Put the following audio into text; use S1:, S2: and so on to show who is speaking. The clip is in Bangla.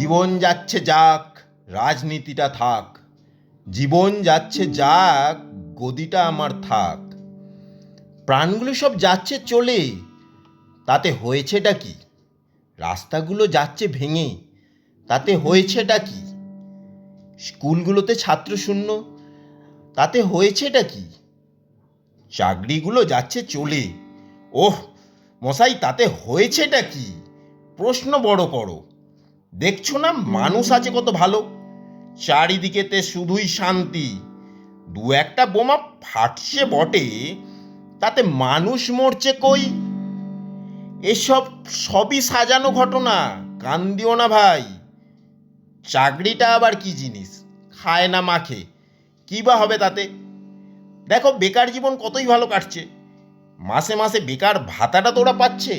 S1: জীবন যাচ্ছে যাক, রাজনীতিটা থাক। জীবন যাচ্ছে যাক, গদিটা আমার থাক। প্রাণগুলো সব যাচ্ছে চলে, তাতে হয়েছেটা কি? রাস্তাগুলো যাচ্ছে ভেঙে, তাতে হয়েছেটা কি? স্কুলগুলোতে ছাত্রশূন্য, তাতে হয়েছেটা কি? চাকরিগুলো যাচ্ছে চলে, ওহ মশাই তাতে হয়েছেটা কি? প্রশ্ন বড় করো। দেখছো না মানুষ আছে কত ভালো, চারিদিকেতে শুধুই শান্তি। দু একটা বোমা ফাটছে বটে, তাতে মানুষ মরছে কই? এসব সবই সাজানো ঘটনা, কান দিও না ভাই। চাকরিটা আবার কি জিনিস? খায় না মাখে, কি বা হবে তাতে? দেখো বেকার জীবন কতই ভালো কাটছে, মাসে মাসে বেকার ভাতাটা তো ওরা পাচ্ছে।